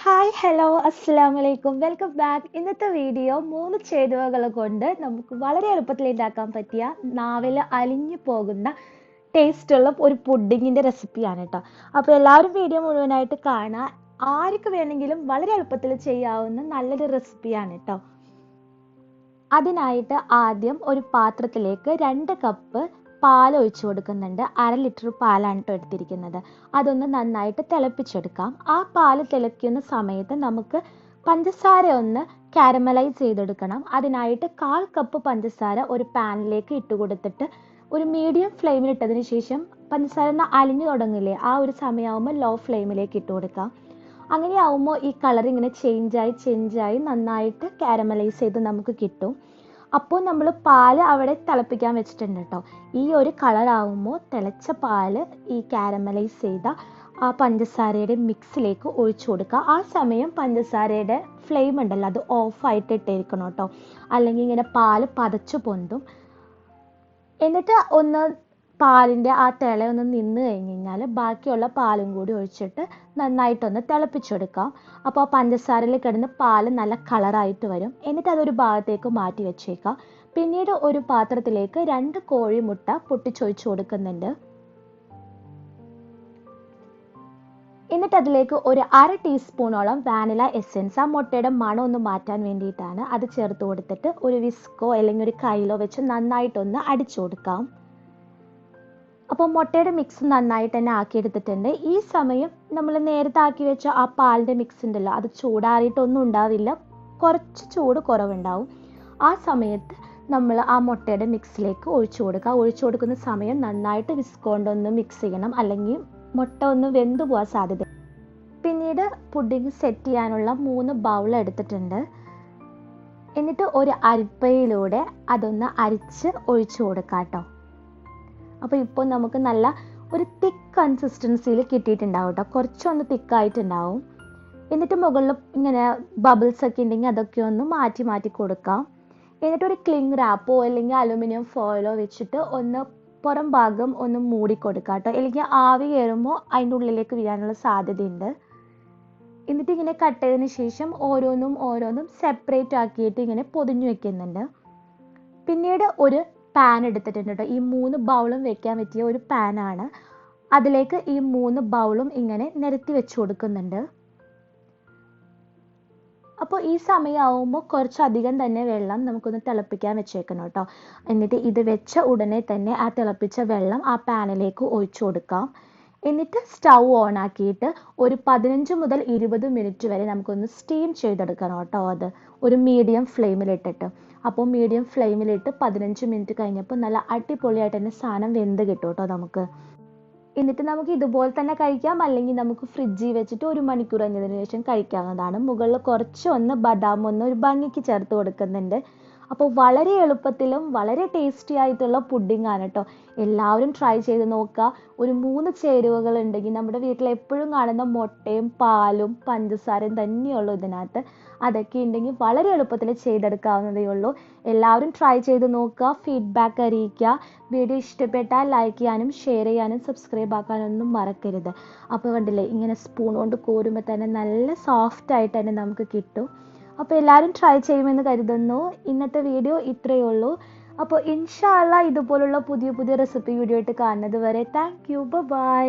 Hi hello അസ്സലാമു അലൈക്കും welcome back. ഇന്നത്തെ വീഡിയോ 3 ചേരുവകൾ കൊണ്ട് നമുക്ക് വളരെ എളുപ്പത്തിൽ ഉണ്ടാക്കാൻ പറ്റിയ നാവിൽ അലിഞ്ഞു പോകുന്ന ടേസ്റ്റുള്ള ഒരു പുഡിങ്ങിൻ്റെ റെസിപ്പിയാണ് കേട്ടോ. അപ്പോൾ എല്ലാവരും വീഡിയോ മുഴുവനായിട്ട് കാണുക. ആർക്ക് വേണമെങ്കിലും വളരെ എളുപ്പത്തിൽ ചെയ്യാവുന്ന നല്ലൊരു റെസിപ്പിയാണ് കേട്ടോ. അതിനായിട്ട് ആദ്യം ഒരു പാത്രത്തിലേക്ക് 2 കപ്പ് പാൽ ഒഴിച്ചു കൊടുക്കുന്നുണ്ട്. 1/2 ലിറ്റർ പാലാണ് കേട്ടോ എടുത്തിരിക്കുന്നത്. അതൊന്ന് നന്നായിട്ട് തിളപ്പിച്ചെടുക്കാം. ആ പാല് തിളയ്ക്കുന്ന സമയത്ത് നമുക്ക് പഞ്ചസാര ഒന്ന് കാരമലൈസ് ചെയ്തെടുക്കണം. അതിനായിട്ട് 1/4 കപ്പ് പഞ്ചസാര ഒരു പാനിലേക്ക് ഇട്ട് കൊടുത്തിട്ട് ഒരു മീഡിയം ഫ്ലെയിമിൽ ഇട്ടതിന് ശേഷം പഞ്ചസാര ഒന്ന് അലിഞ്ഞു തുടങ്ങില്ലേ, ആ ഒരു സമയമാകുമ്പോൾ ലോ ഫ്ലെയിമിലേക്ക് ഇട്ട് കൊടുക്കാം. അങ്ങനെയാവുമ്പോൾ ഈ കളർ ഇങ്ങനെ ചേഞ്ചായി നന്നായിട്ട് കാരമലൈസ് ചെയ്ത് നമുക്ക് കിട്ടും. അപ്പോൾ നമ്മൾ പാല് അവിടെ തിളപ്പിക്കാൻ വെച്ചിട്ടുണ്ട് കേട്ടോ. ഈ ഒരു കളറാവുമ്പോൾ തിളച്ച പാല് ഈ കാരമലൈസ് ചെയ്ത ആ പഞ്ചസാരയുടെ മിക്സിലേക്ക് ഒഴിച്ചു കൊടുക്കുക. ആ സമയം പഞ്ചസാരയുടെ ഫ്ലെയിം ഉണ്ടല്ലോ അത് ഓഫായിട്ട് ഇട്ടിരിക്കണം കേട്ടോ, അല്ലെങ്കിൽ ഇങ്ങനെ പാല് പതച്ചു പൊന്തും. എന്നിട്ട് ഒന്ന് പാലിൻ്റെ ആ തിളയൊന്ന് നിന്ന് കഴിഞ്ഞ് കഴിഞ്ഞാൽ ബാക്കിയുള്ള പാലും കൂടി ഒഴിച്ചിട്ട് നന്നായിട്ടൊന്ന് തിളപ്പിച്ചെടുക്കാം. അപ്പോൾ ആ പഞ്ചസാരയിൽ കിടന്ന് പാല് നല്ല കളറായിട്ട് വരും. എന്നിട്ട് അതൊരു ഭാഗത്തേക്ക് മാറ്റി വെച്ചേക്കാം. പിന്നീട് ഒരു പാത്രത്തിലേക്ക് 2 കോഴിമുട്ട പൊട്ടിച്ചൊഴിച്ചു കൊടുക്കുന്നുണ്ട്. എന്നിട്ട് അതിലേക്ക് ഒരു 1/2 ടീസ്പൂണോളം വാനില എസെൻസ്, ആ മുട്ടയുടെ മണം ഒന്ന് മാറ്റാൻ വേണ്ടിയിട്ടാണ്, അത് ചേർത്ത് കൊടുത്തിട്ട് ഒരു വിസ്കോ അല്ലെങ്കിൽ ഒരു കയ്യിലോ വെച്ച് നന്നായിട്ടൊന്ന് അടിച്ചു കൊടുക്കാം. അപ്പോൾ മുട്ടയുടെ മിക്സ് നന്നായിട്ട് തന്നെ ആക്കിയെടുത്തിട്ടുണ്ട്. ഈ സമയം നമ്മൾ നേരത്തെ ആക്കി വെച്ച ആ പാലിൻ്റെ മിക്സ് ഉണ്ടല്ലോ, അത് ചൂടാറിയിട്ടൊന്നും ഉണ്ടാവില്ല, കുറച്ച് ചൂട് കുറവുണ്ടാവും. ആ സമയത്ത് നമ്മൾ ആ മുട്ടയുടെ മിക്സിലേക്ക് ഒഴിച്ചു കൊടുക്കുക. ഒഴിച്ചു കൊടുക്കുന്ന സമയം നന്നായിട്ട് വിസ്ക് കൊണ്ടൊന്ന് മിക്സ് ചെയ്യണം, അല്ലെങ്കിൽ മുട്ട ഒന്ന് വെന്തു പോകാൻ സാധ്യത. പിന്നീട് പുഡിങ് സെറ്റ് ചെയ്യാനുള്ള 3 ബൗൾ എടുത്തിട്ടുണ്ട്. എന്നിട്ട് ഒരു അരിപ്പയിലൂടെ അതൊന്ന് അരിച്ച് ഒഴിച്ചു കൊടുക്കാം കേട്ടോ. അപ്പോൾ ഇപ്പോൾ നമുക്ക് നല്ല ഒരു തിക്ക് കൺസിസ്റ്റൻസിയിൽ കിട്ടിയിട്ടുണ്ടാവും കേട്ടോ, കുറച്ചൊന്ന് തിക്കായിട്ടുണ്ടാവും. എന്നിട്ട് മുകളിൽ ഇങ്ങനെ ബബിൾസ് ഒക്കെ ഉണ്ടെങ്കിൽ അതൊക്കെ ഒന്ന് മാറ്റി കൊടുക്കാം. എന്നിട്ട് ഒരു ക്ലിങ് റാപ്പോ അല്ലെങ്കിൽ അലുമിനിയം ഫോയിലോ വെച്ചിട്ട് ഒന്ന് പുറം ഭാഗം ഒന്ന് മൂടി കൊടുക്കാം കേട്ടോ, അല്ലെങ്കിൽ ആവി കയറുമ്പോൾ അതിൻ്റെ ഉള്ളിലേക്ക് വീഴാനുള്ള സാധ്യതയുണ്ട്. എന്നിട്ട് ഇങ്ങനെ കട്ട് ചെയ്തതിന് ശേഷം ഓരോന്നും സെപ്പറേറ്റ് ആക്കിയിട്ട് ഇങ്ങനെ പൊതിഞ്ഞു വെക്കുന്നുണ്ട്. പിന്നീട് ഒരു പാൻ എടുത്തിട്ടുണ്ട് കേട്ടോ. ഈ 3 ബൗളും വെക്കാൻ പറ്റിയ ഒരു പാനാണ്. അതിലേക്ക് ഈ 3 ബൗളും ഇങ്ങനെ നിരത്തി വെച്ച് കൊടുക്കുന്നുണ്ട്. അപ്പോൾ ഈ സമയമാകുമ്പോൾ കുറച്ചധികം തന്നെ വെള്ളം നമുക്കൊന്ന് തിളപ്പിക്കാൻ വെച്ചേക്കണം കേട്ടോ. എന്നിട്ട് ഇത് വെച്ച ഉടനെ തന്നെ ആ തിളപ്പിച്ച വെള്ളം ആ പാനിലേക്ക് ഒഴിച്ചു കൊടുക്കാം. എന്നിട്ട് സ്റ്റൗ ഓൺ ആക്കിയിട്ട് ഒരു 15 മുതൽ 20 മിനിറ്റ് വരെ നമുക്കൊന്ന് സ്റ്റീം ചെയ്തെടുക്കണം കേട്ടോ. അത് ഒരു മീഡിയം ഫ്ലെയിമിലിട്ടിട്ട്. അപ്പോൾ മീഡിയം ഫ്ലെയിമിലിട്ട് 15 മിനിറ്റ് കഴിഞ്ഞപ്പോൾ നല്ല അടിപൊളിയായിട്ട് തന്നെ സാധനം വെന്ത് കിട്ടും കേട്ടോ നമുക്ക്. എന്നിട്ട് നമുക്ക് ഇതുപോലെ തന്നെ കഴിക്കാം, അല്ലെങ്കിൽ നമുക്ക് ഫ്രിഡ്ജിൽ വെച്ചിട്ട് 1 മണിക്കൂർ കഴിഞ്ഞതിന് ശേഷം കഴിക്കാവുന്നതാണ്. മുകളിൽ കുറച്ചൊന്ന് ബദാം ഒന്ന് ഒരു ഭംഗിക്ക് ചേർത്ത് കൊടുക്കുന്നുണ്ട്. അപ്പോൾ വളരെ എളുപ്പത്തിലും വളരെ ടേസ്റ്റി ആയിട്ടുള്ള പുഡിംഗ് ആണ് കേട്ടോ. എല്ലാവരും ട്രൈ ചെയ്ത് നോക്കുക. ഒരു 3 ചേരുവകൾ ഉണ്ടെങ്കിൽ നമ്മുടെ വീട്ടിൽ എപ്പോഴും കാണുന്ന മുട്ടയും പാലും പഞ്ചസാരയും തന്നെയുള്ളൂ ഇതിനകത്ത്. അതൊക്കെ ഉണ്ടെങ്കിൽ വളരെ എളുപ്പത്തിൽ ചെയ്തെടുക്കാവുന്നതേ ഉള്ളൂ. എല്ലാവരും ട്രൈ ചെയ്ത് നോക്കുക, ഫീഡ്ബാക്ക് അറിയിക്കുക. വീഡിയോ ഇഷ്ടപ്പെട്ടാൽ ലൈക്ക് ചെയ്യാനും ഷെയർ ചെയ്യാനും സബ്സ്ക്രൈബ് ആക്കാനൊന്നും മറക്കരുത്. അപ്പോൾ കണ്ടില്ലേ, ഇങ്ങനെ സ്പൂൺ കൊണ്ട് കോരുമ്പോൾ തന്നെ നല്ല സോഫ്റ്റ് ആയിട്ട് തന്നെ നമുക്ക് കിട്ടും. അപ്പോൾ എല്ലാവരും ട്രൈ ചെയ്യുമെന്ന് കരുതുന്നു. ഇന്നത്തെ വീഡിയോ ഇത്രയേ ഉള്ളൂ. അപ്പോൾ ഇൻഷാ അല്ലാഹ് ഇതുപോലുള്ള പുതിയ റെസിപ്പി വീഡിയോ ആയിട്ട് കാണുന്നത് വരെ താങ്ക് യു, ബൈ.